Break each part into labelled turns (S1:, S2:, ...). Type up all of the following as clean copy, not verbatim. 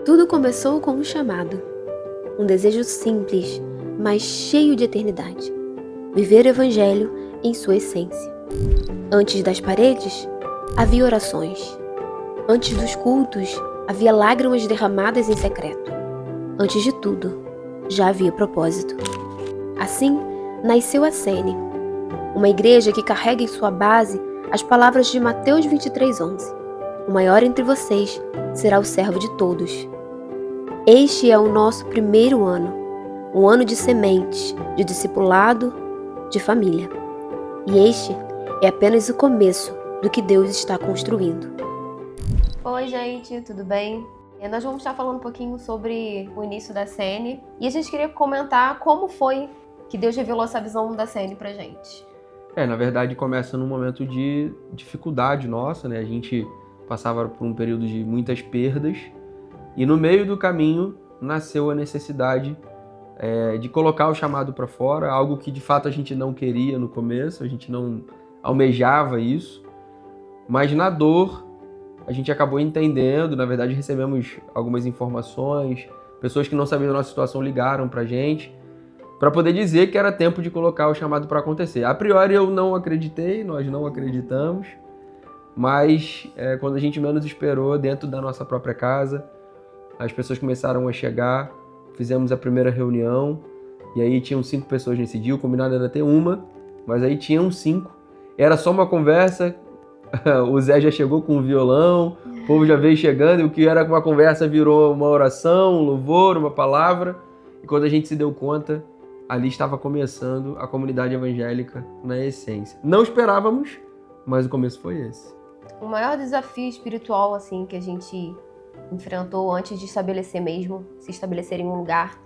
S1: Tudo começou com um chamado, um desejo simples, mas cheio de eternidade. Viver o Evangelho em sua essência. Antes das paredes, havia orações. Antes dos cultos, havia lágrimas derramadas em secreto. Antes de tudo, já havia propósito. Assim, nasceu a Sene, uma igreja que carrega em sua base as palavras de Mateus 23:11. O maior entre vocês será o servo de todos. Este é o nosso primeiro ano, um ano de sementes, de discipulado, de família. E este é apenas o começo do que Deus está construindo.
S2: Oi, gente, tudo bem? Nós vamos estar falando um pouquinho sobre o início da Sene e a gente queria comentar como foi que Deus revelou essa visão da Sene pra gente.
S3: Na verdade começa num momento de dificuldade nossa, né? A gente passava por um período de muitas perdas e no meio do caminho nasceu a necessidade de colocar o chamado para fora, algo que de fato a gente não queria no começo, a gente não almejava isso, mas na dor a gente acabou entendendo, na verdade recebemos algumas informações, pessoas que não sabiam da nossa situação ligaram pra gente, para poder dizer que era tempo de colocar o chamado para acontecer. A priori eu não acreditei, nós não acreditamos, mas quando a gente menos esperou, dentro da nossa própria casa, as pessoas começaram a chegar, fizemos a primeira reunião, e aí tinham 5 pessoas nesse dia, o combinado era ter uma, mas aí tinham 5. Era só uma conversa, o Zé já chegou com um violão, o povo já veio chegando, e o que era uma conversa virou uma oração, um louvor, uma palavra, e quando a gente se deu conta, ali estava começando a comunidade evangélica na essência. Não esperávamos, mas o começo foi esse.
S2: O maior desafio espiritual assim que a gente enfrentou antes de se estabelecer em um lugar,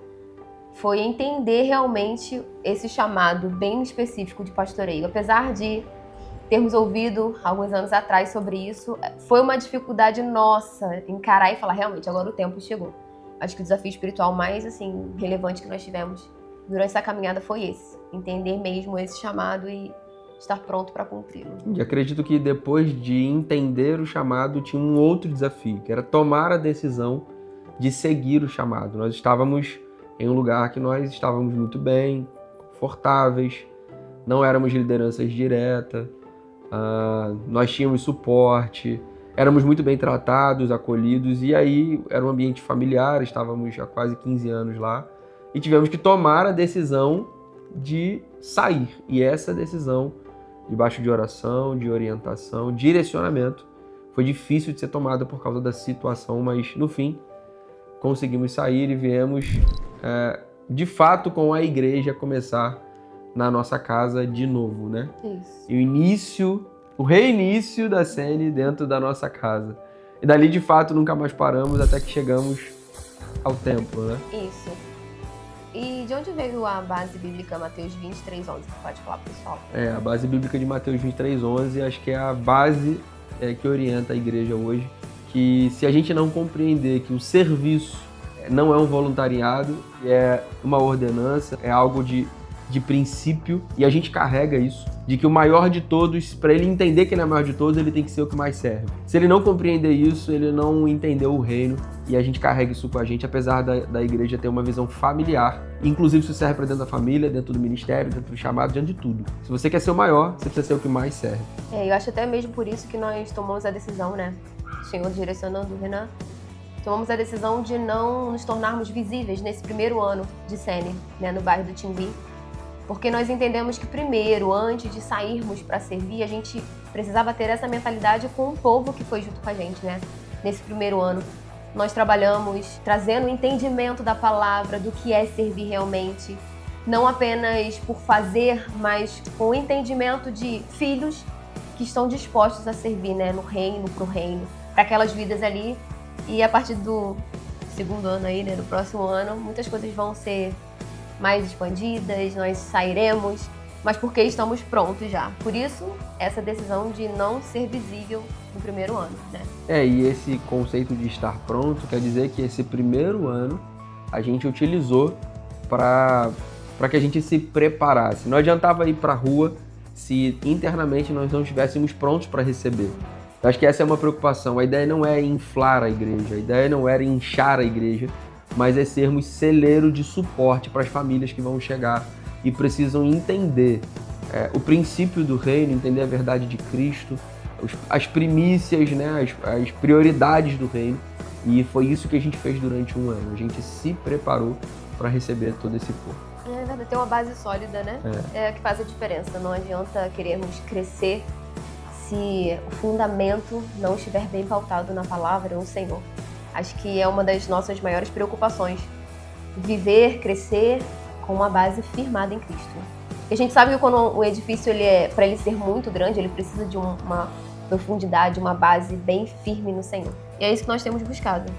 S2: foi entender realmente esse chamado bem específico de pastoreio. Apesar de termos ouvido alguns anos atrás sobre isso, foi uma dificuldade nossa encarar e falar, realmente, agora o tempo chegou. Acho que o desafio espiritual mais assim relevante que nós tivemos durante essa caminhada foi esse, entender mesmo esse chamado e estar pronto para cumpri-lo.
S3: E acredito que depois de entender o chamado, tinha um outro desafio, que era tomar a decisão de seguir o chamado. Nós estávamos em um lugar que nós estávamos muito bem, confortáveis, não éramos lideranças diretas, nós tínhamos suporte, éramos muito bem tratados, acolhidos, e aí era um ambiente familiar, estávamos há quase 15 anos lá, e tivemos que tomar a decisão de sair. E essa decisão, debaixo de oração, de orientação, direcionamento, foi difícil de ser tomada por causa da situação, mas no fim conseguimos sair e viemos de fato com a igreja começar na nossa casa de novo, né?
S2: Isso.
S3: E o reinício da Sene dentro da nossa casa. E dali de fato nunca mais paramos até que chegamos ao templo, né?
S2: Isso. E de onde veio a base bíblica Mateus 23:11? Você pode falar pro pessoal?
S3: A base bíblica de Mateus 23:11, acho que é a base que orienta a igreja hoje, que se a gente não compreender que o serviço não é um voluntariado, é uma ordenança, é algo de princípio, e a gente carrega isso, de que o maior de todos, para ele entender que ele é o maior de todos, ele tem que ser o que mais serve. Se ele não compreender isso, ele não entendeu o reino, e a gente carrega isso com a gente, apesar da igreja ter uma visão familiar. Inclusive, isso serve para dentro da família, dentro do ministério, dentro do chamado, dentro de tudo. Se você quer ser o maior, você precisa ser o que mais serve.
S2: Eu acho até mesmo por isso que nós tomamos a decisão, né? O Senhor direcionando o Renan, tomamos a decisão de não nos tornarmos visíveis nesse primeiro ano de Sene, né, no bairro do Timbi. Porque nós entendemos que primeiro, antes de sairmos para servir, a gente precisava ter essa mentalidade com o povo que foi junto com a gente, né? Nesse primeiro ano, nós trabalhamos trazendo o entendimento da palavra, do que é servir realmente. Não apenas por fazer, mas com o entendimento de filhos que estão dispostos a servir, né? No reino, pro reino, para aquelas vidas ali. E a partir do segundo ano aí, né? Do próximo ano, muitas coisas vão ser mais expandidas, nós sairemos, mas porque estamos prontos já. Por isso, essa decisão de não ser visível no primeiro ano, né?
S3: E esse conceito de estar pronto quer dizer que esse primeiro ano a gente utilizou para que a gente se preparasse. Não adiantava ir para a rua se internamente nós não estivéssemos prontos para receber. Eu acho que essa é uma preocupação. A ideia não é inflar a igreja, a ideia não era inchar a igreja, mas é sermos celeiro de suporte para as famílias que vão chegar e precisam entender o princípio do reino, entender a verdade de Cristo, as primícias, né, as prioridades do reino. E foi isso que a gente fez durante um ano. A gente se preparou para receber todo esse povo.
S2: É verdade, tem uma base sólida, né? É que faz a diferença. Não adianta querermos crescer se o fundamento não estiver bem pautado na palavra no Senhor. Acho que é uma das nossas maiores preocupações. Viver, crescer com uma base firmada em Cristo. E a gente sabe que quando o edifício, para ele ser muito grande, ele precisa de uma profundidade, uma base bem firme no Senhor. E é isso que nós temos buscado.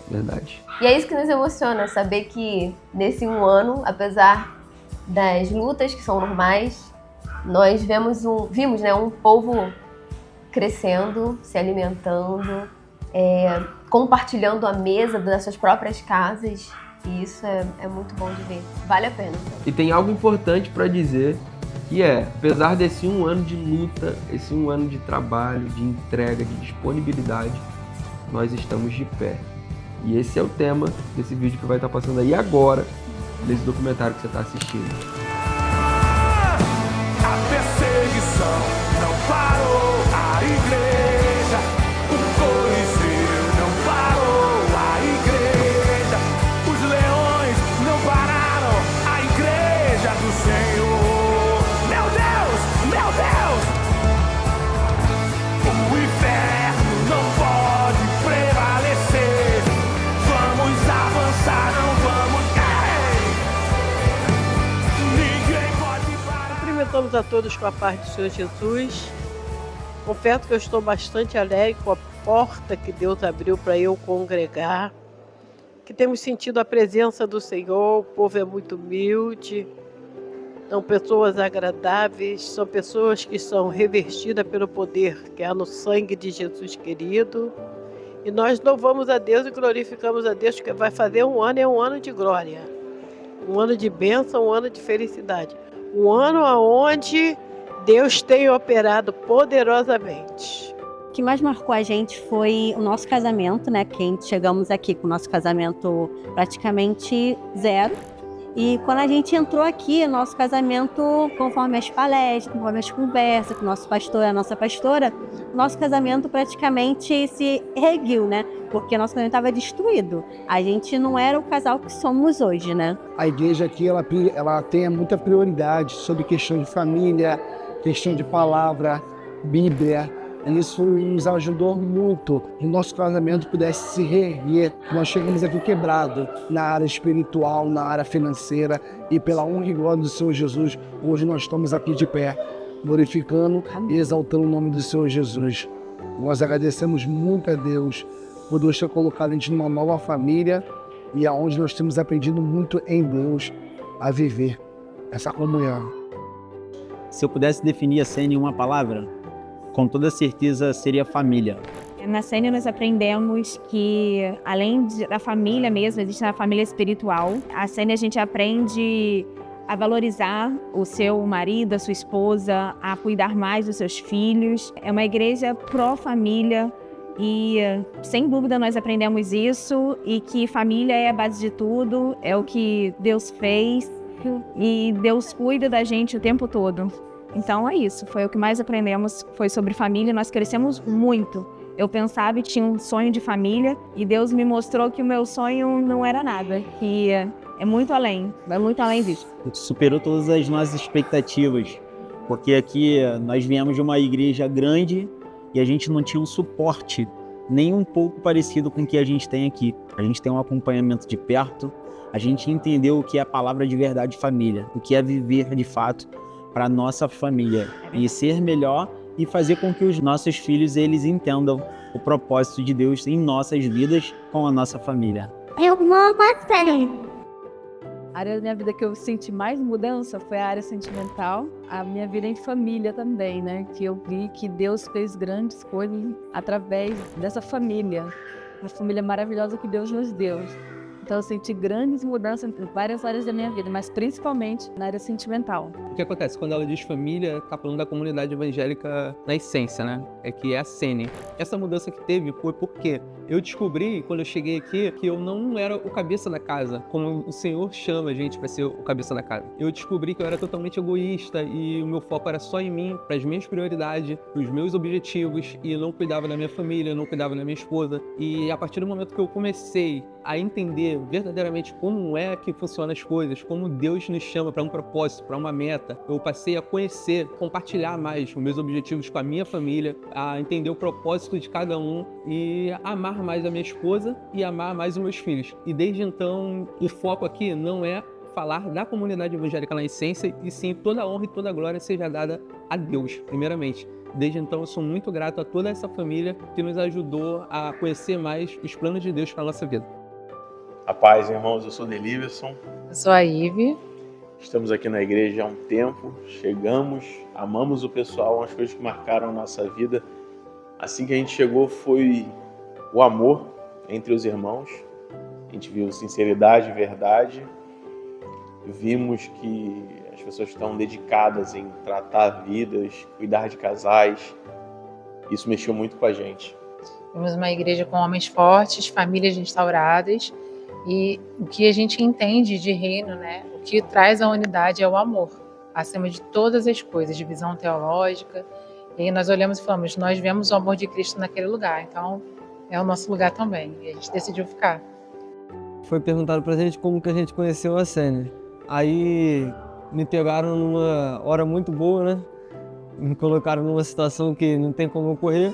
S3: Verdade.
S2: E é isso que nos emociona, saber que nesse um ano, apesar das lutas que são normais, nós vimos um povo crescendo, se alimentando, compartilhando a mesa das suas próprias casas. E isso é muito bom de ver. Vale a pena.
S3: E tem algo importante para dizer, que apesar desse um ano de luta, esse um ano de trabalho, de entrega, de disponibilidade, nós estamos de pé. E esse é o tema desse vídeo que vai estar passando aí agora, nesse documentário que você está assistindo.
S4: A perseguição não parou a igreja, o Coliseu não parou a igreja, os leões não pararam a igreja do Senhor. Meu Deus, meu Deus! O inferno não pode prevalecer. Vamos avançar, não vamos cair. Ninguém pode parar.
S5: Cumprimentamos a todos com a paz do Senhor Jesus. Confesso que eu estou bastante alegre com a porta que Deus abriu para eu congregar, que temos sentido a presença do Senhor. O povo é muito humilde, são pessoas agradáveis, são pessoas que são revestidas pelo poder que há no sangue de Jesus querido. E nós louvamos a Deus e glorificamos a Deus, que vai fazer um ano, é um ano de glória, um ano de bênção, um ano de felicidade, um ano onde Deus tem operado poderosamente.
S6: O que mais marcou a gente foi o nosso casamento, né? Que chegamos aqui com o nosso casamento praticamente zero. E quando a gente entrou aqui, nosso casamento, conforme as palestras, conforme as conversas com o nosso pastor e a nossa pastora, nosso casamento praticamente se ergueu, né? Porque nosso casamento estava destruído. A gente não era o casal que somos hoje, né?
S7: A igreja aqui, ela tem muita prioridade sobre questão de família, questão de palavra, Bíblia. Isso nos ajudou muito que o nosso casamento pudesse se reerguer. Nós chegamos aqui quebrado na área espiritual, na área financeira, e pela honra e glória do Senhor Jesus, hoje nós estamos aqui de pé, glorificando e exaltando o nome do Senhor Jesus. Nós agradecemos muito a Deus por Deus ter colocado a gente numa nova família e aonde nós temos aprendido muito em Deus a viver essa comunhão.
S8: Se eu pudesse definir a Sene em uma palavra, com toda certeza seria família.
S9: Na Sene nós aprendemos que, além da família mesmo, existe a família espiritual. A Sene a gente aprende a valorizar o seu marido, a sua esposa, a cuidar mais dos seus filhos. É uma igreja pró-família e, sem dúvida, nós aprendemos isso e que família é a base de tudo, é o que Deus fez e Deus cuida da gente o tempo todo. Então é isso, foi o que mais aprendemos, foi sobre família, nós crescemos muito. Eu pensava e tinha um sonho de família e Deus me mostrou que o meu sonho não era nada, que é muito além disso.
S8: Superou todas as nossas expectativas, porque aqui nós viemos de uma igreja grande e a gente não tinha um suporte nem um pouco parecido com o que a gente tem aqui. A gente tem um acompanhamento de perto, a gente entendeu o que é a palavra de verdade família, o que é viver de fato para a nossa família e ser melhor e fazer com que os nossos filhos eles entendam o propósito de Deus em nossas vidas com a nossa família.
S6: Eu vou você.
S9: A área da minha vida que eu senti mais mudança foi a área sentimental, a minha vida em família também, né? Que eu vi que Deus fez grandes coisas através dessa família, uma família maravilhosa que Deus nos deu. Então eu senti grandes mudanças em várias áreas da minha vida, mas principalmente na área sentimental.
S10: O que acontece? Quando ela diz família, tá falando da comunidade evangélica na essência, né? É que é a Sene. Essa mudança que teve foi porque eu descobri, quando eu cheguei aqui, que eu não era o cabeça da casa, como o Senhor chama a gente para ser o cabeça da casa. Eu descobri que eu era totalmente egoísta e o meu foco era só em mim, para as minhas prioridades, para os meus objetivos, e eu não cuidava da minha família, não cuidava da minha esposa. E a partir do momento que eu comecei a entender verdadeiramente como é que funcionam as coisas, como Deus nos chama para um propósito, para uma meta, eu passei a conhecer, compartilhar mais os meus objetivos com a minha família, a entender o propósito de cada um e amar mais a minha esposa e amar mais os meus filhos. E desde então, o foco aqui não é falar da comunidade evangélica na essência, e sim toda a honra e toda a glória seja dada a Deus, primeiramente. Desde então, eu sou muito grato a toda essa família que nos ajudou a conhecer mais os planos de Deus para a nossa vida.
S11: A paz, irmãos, eu sou Deliverson.
S12: Eu sou a Ive.
S11: Estamos aqui na igreja há um tempo, chegamos, amamos o pessoal, umas coisas que marcaram a nossa vida. Assim que a gente chegou foi o amor entre os irmãos. A gente viu sinceridade, verdade. Vimos que as pessoas estão dedicadas em tratar vidas, cuidar de casais. Isso mexeu muito com a gente.
S12: Temos uma igreja com homens fortes, famílias restauradas, e o que a gente entende de reino, né? O que traz a unidade é o amor, acima de todas as coisas, de visão teológica. E aí nós olhamos e falamos, nós vemos o amor de Cristo naquele lugar, então é o nosso lugar também. E a gente decidiu ficar.
S10: Foi perguntado pra gente como que a gente conheceu a Sene. Aí me pegaram numa hora muito boa, né? Me colocaram numa situação que não tem como ocorrer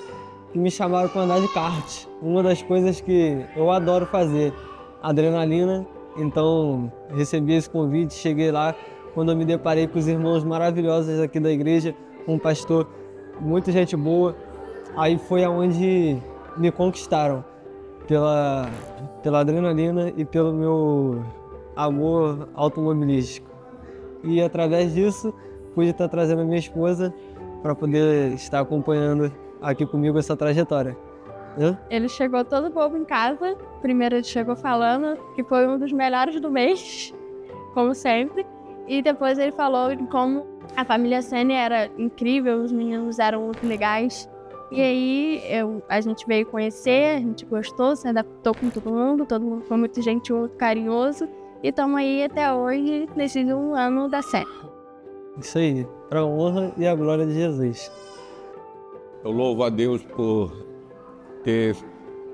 S10: e me chamaram para andar de kart. Uma das coisas que eu adoro fazer, adrenalina. Então recebi esse convite, cheguei lá, quando eu me deparei com os irmãos maravilhosos aqui da igreja, um pastor, muita gente boa. Aí foi aonde me conquistaram pela adrenalina e pelo meu amor automobilístico. E através disso, pude estar trazendo a minha esposa para poder estar acompanhando aqui comigo essa trajetória.
S9: Ele chegou todo bobo em casa. Primeiro ele chegou falando que foi um dos melhores do mês, como sempre. E depois ele falou de como a família Sene era incrível, os meninos eram muito legais. E aí a gente veio conhecer, a gente gostou, se adaptou com todo mundo foi muito gentil, muito carinhoso. E estamos aí até hoje, nesse um ano da Sene.
S10: Isso aí, para a honra e a glória de Jesus.
S13: Eu louvo a Deus por ter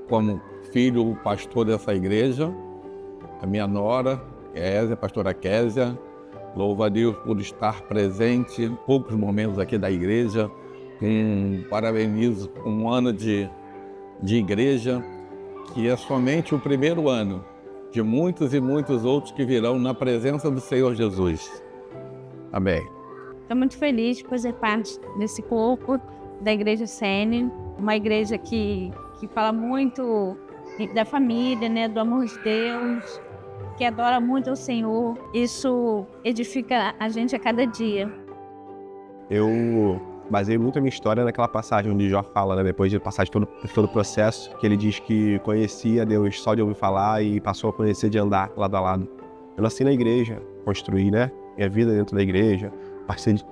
S13: como filho o pastor dessa igreja, a minha nora, Késia, a pastora Késia. Louvo a Deus por estar presente em poucos momentos aqui da igreja. Parabenizo um ano de igreja, que é somente o primeiro ano de muitos e muitos outros que virão na presença do Senhor Jesus. Amém.
S9: Estou muito feliz de fazer parte desse corpo da Igreja Sene, uma igreja que fala muito da família, né, do amor de Deus, que adora muito o Senhor. Isso edifica a gente a cada dia.
S14: Eu baseei muito a minha história naquela passagem onde Jó fala, né, depois de passar de todo o processo, que ele diz que conhecia Deus só de ouvir falar e passou a conhecer de andar lado a lado. Eu nasci na igreja, construí, né, minha vida dentro da igreja,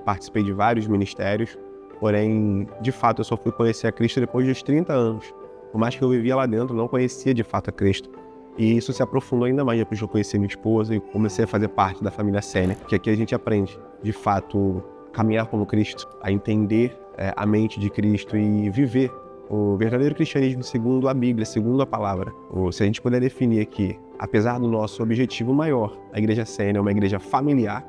S14: participei de vários ministérios, porém, de fato, eu só fui conhecer a Cristo depois dos 30 anos. Por mais que eu vivia lá dentro, não conhecia de fato a Cristo. E isso se aprofundou ainda mais depois que eu conheci minha esposa e comecei a fazer parte da família Sene, porque aqui a gente aprende, de fato, caminhar como Cristo, a entender a mente de Cristo e viver o verdadeiro cristianismo segundo a Bíblia, segundo a palavra. Ou, se a gente puder definir aqui, apesar do nosso objetivo maior, a Igreja Sene é uma igreja familiar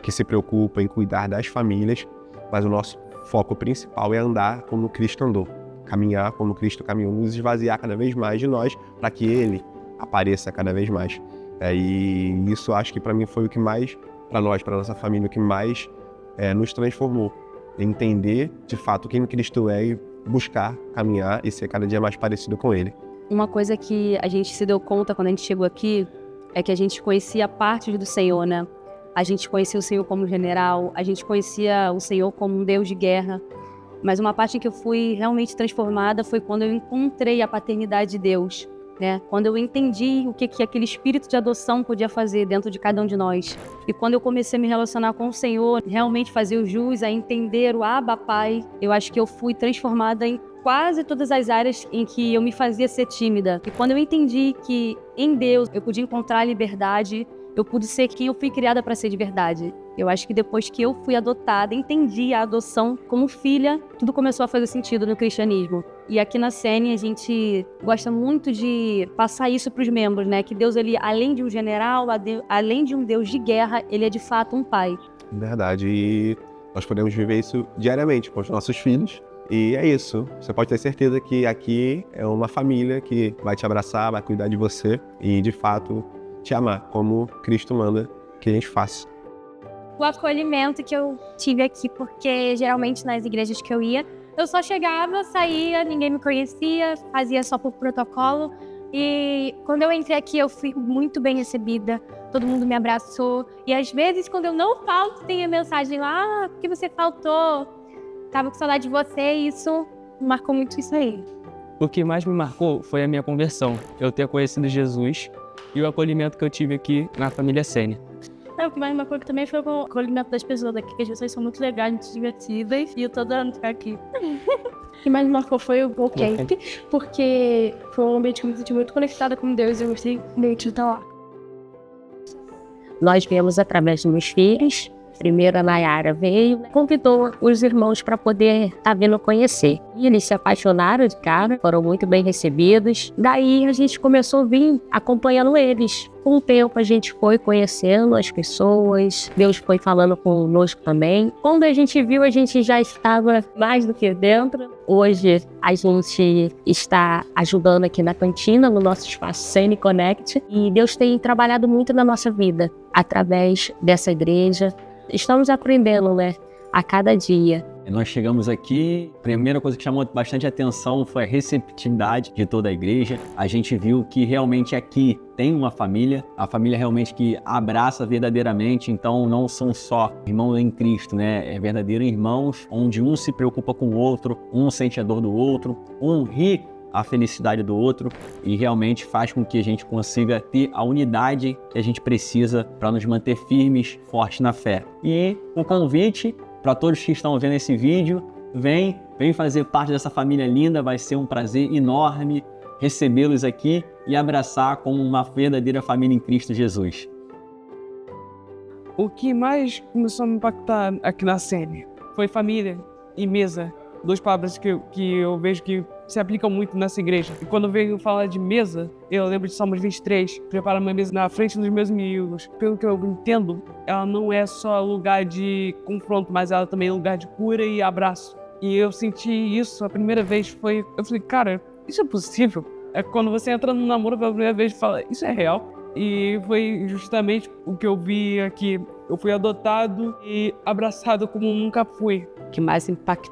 S14: que se preocupa em cuidar das famílias, mas o nosso foco principal é andar como Cristo andou, caminhar como Cristo caminhou, nos esvaziar cada vez mais de nós para que Ele apareça cada vez mais. E isso acho que para mim foi o que mais, para nós, para nossa família, o que mais nos transformou. Entender de fato quem Cristo é e buscar caminhar e ser cada dia mais parecido com Ele.
S6: Uma coisa que a gente se deu conta quando a gente chegou aqui é que a gente conhecia parte do Senhor, né? A gente conhecia o Senhor como general, a gente conhecia o Senhor como um Deus de guerra. Mas uma parte em que eu fui realmente transformada foi quando eu encontrei a paternidade de Deus. né? Quando eu entendi o que aquele espírito de adoção podia fazer dentro de cada um de nós. E quando eu comecei a me relacionar com o Senhor, realmente fazer o jus, a entender o Abba Pai, eu acho que eu fui transformada em quase todas as áreas em que eu me fazia ser tímida. E quando eu entendi que em Deus eu podia encontrar a liberdade, eu pude ser quem eu fui criada para ser de verdade. Eu acho que depois que eu fui adotada, entendi a adoção como filha, tudo começou a fazer sentido no cristianismo. E aqui na Sene a gente gosta muito de passar isso para os membros, né? Que Deus, ele, além de um general, além de um Deus de guerra, ele é de fato um pai.
S14: Verdade, e nós podemos viver isso diariamente com os nossos filhos. E é isso, você pode ter certeza que aqui é uma família que vai te abraçar, vai cuidar de você e, de fato, te amar, como Cristo manda que a gente faça.
S9: O acolhimento que eu tive aqui, porque geralmente nas igrejas que eu ia, eu só chegava, saía, ninguém me conhecia, fazia só por protocolo. E quando eu entrei aqui, eu fui muito bem recebida, todo mundo me abraçou. E às vezes, quando eu não falto, tem a mensagem lá, por que você faltou? Tava com saudade de você, e isso marcou muito isso aí.
S15: O que mais me marcou foi a minha conversão, eu ter conhecido Jesus e o acolhimento que eu tive aqui na família Sene.
S16: O que mais me marcou também foi o acolhimento das pessoas daqui, que as pessoas são muito legais, muito divertidas, e eu tô adorando ficar aqui. O que mais me marcou foi o camp, porque foi um ambiente que eu me senti muito conectada com Deus e eu gostei muito de estar lá.
S17: Nós viemos através dos meus filhos. Primeiro a Nayara veio, convidou os irmãos para poder estar vindo conhecer. E eles se apaixonaram de cara, foram muito bem recebidos. Daí a gente começou a vir acompanhando eles. Com o tempo a gente foi conhecendo as pessoas, Deus foi falando conosco também. Quando a gente viu, a gente já estava mais do que dentro. Hoje a gente está ajudando aqui na cantina, no nosso espaço Sene Connect. E Deus tem trabalhado muito na nossa vida, através dessa igreja. Estamos aprendendo, né, a cada dia.
S8: Nós chegamos aqui, a primeira coisa que chamou bastante atenção foi a receptividade de toda a igreja. A gente viu que realmente aqui tem uma família, a família realmente que abraça verdadeiramente, então não são só irmãos em Cristo, né? É verdadeiro irmãos, onde um se preocupa com o outro, um sente a dor do outro, um ri a felicidade do outro e realmente faz com que a gente consiga ter a unidade que a gente precisa para nos manter firmes, fortes na fé. E um convite para todos que estão vendo esse vídeo, vem fazer parte dessa família linda, vai ser um prazer enorme recebê-los aqui e abraçar como uma verdadeira família em Cristo Jesus.
S15: O que mais começou a me impactar aqui na Sene foi família e mesa. Duas palavras que eu vejo que se aplicam muito nessa igreja. E quando eu venho falar de mesa, eu lembro de Salmos 23, prepara uma mesa na frente dos meus inimigos. Pelo que eu entendo, ela não é só lugar de confronto, mas ela também é lugar de cura e abraço. E eu senti isso a primeira vez, eu falei, cara, isso é possível? É quando você entra no namoro pela primeira vez e fala, isso é real? E foi justamente o que eu vi aqui. Eu fui adotado e abraçado como nunca fui.
S17: O que mais impactou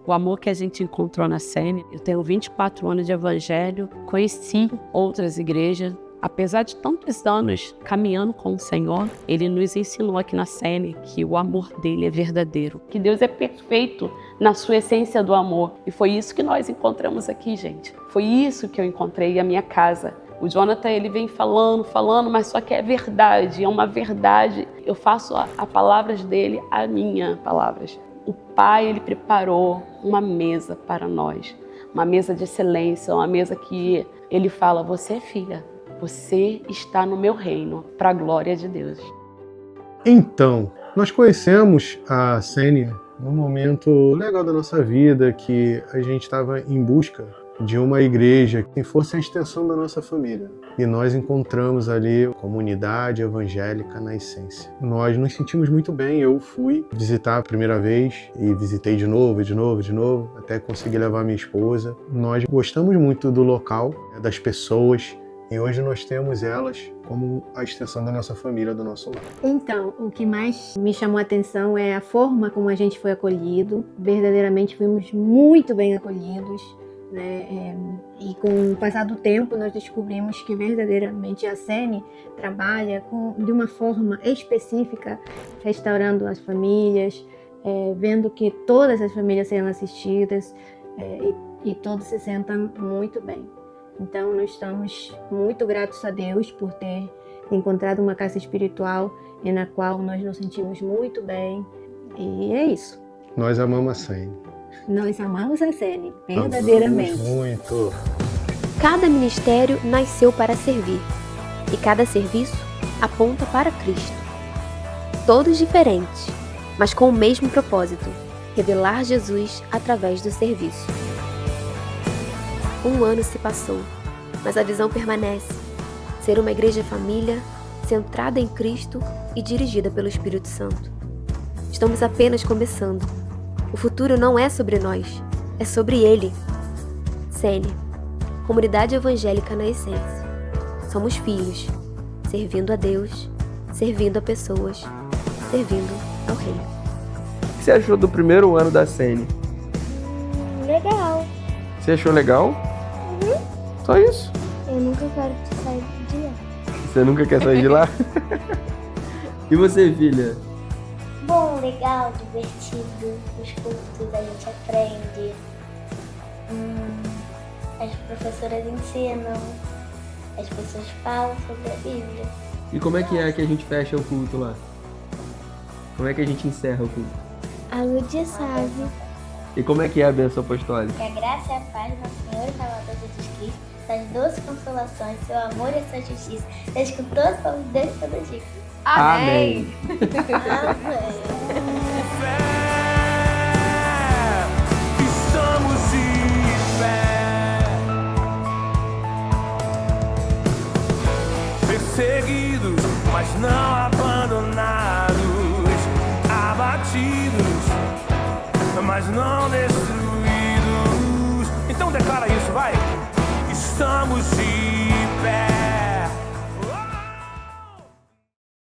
S17: o amor que a gente encontrou na Sene. Eu tenho 24 anos de evangelho, conheci outras igrejas. Apesar de tantos anos caminhando com o Senhor, Ele nos ensinou aqui na Sene que o amor dele é verdadeiro. Que Deus é perfeito na sua essência do amor. E foi isso que nós encontramos aqui, gente. Foi isso que eu encontrei em minha casa. O Jonathan, ele vem falando, mas só que é verdade, é uma verdade. Eu faço a palavras dele a minha palavras. O Pai, ele preparou uma mesa para nós, uma mesa de excelência, uma mesa que ele fala, você é filha, você está no meu reino, para a glória de Deus.
S18: Então, nós conhecemos a Sene num momento legal da nossa vida, que a gente estava em busca de uma igreja que fosse a extensão da nossa família. E nós encontramos ali a comunidade evangélica na essência. Nós nos sentimos muito bem, eu fui visitar a primeira vez e visitei de novo, até conseguir levar minha esposa. Nós gostamos muito do local, das pessoas, e hoje nós temos elas como a extensão da nossa família, do nosso lar.
S1: Então, o que mais me chamou a atenção é a forma como a gente foi acolhido. Verdadeiramente fomos muito bem acolhidos. Né? E com o passar do tempo nós descobrimos que verdadeiramente a Sene trabalha de uma forma específica, restaurando as famílias, vendo que todas as famílias sejam assistidas e todos se sentam muito bem.
S19: Então, nós estamos muito gratos a Deus por ter encontrado uma casa espiritual e na qual nós nos sentimos muito bem. E é isso.
S18: Nós amamos a Sene.
S19: Nós amamos a Sene, verdadeiramente.
S18: Amamos muito.
S1: Cada ministério nasceu para servir e cada serviço aponta para Cristo. Todos diferentes, mas com o mesmo propósito: revelar Jesus através do serviço. Um ano se passou, mas a visão permanece: ser uma igreja família, centrada em Cristo e dirigida pelo Espírito Santo. Estamos apenas começando. O futuro não é sobre nós, é sobre Ele. Sene, comunidade evangélica na essência. Somos filhos, servindo a Deus, servindo a pessoas, servindo ao Reino.
S3: O que você achou do primeiro ano da Sene?
S20: Legal.
S3: Você achou legal? Só isso?
S20: Eu nunca quero sair de lá.
S3: Você nunca quer sair de lá? E você, filha?
S20: Bom, legal, divertido. Os cultos a gente aprende. As professoras ensinam. As pessoas falam sobre a Bíblia.
S3: E como é que a gente fecha o culto lá? Como é que a gente encerra o culto?
S20: A Lúdia sabe.
S3: E como é que é a bênção apostólica?
S20: Que a graça e a paz do nosso Senhor e Salvador Jesus Cristo, das doces consolações, seu amor e sua justiça, desde com todos os povos desde todo dia.
S3: Amém.
S4: Estamos de pé, perseguidos, mas não abandonados, abatidos, mas não destruídos. Então declara isso, vai. Estamos de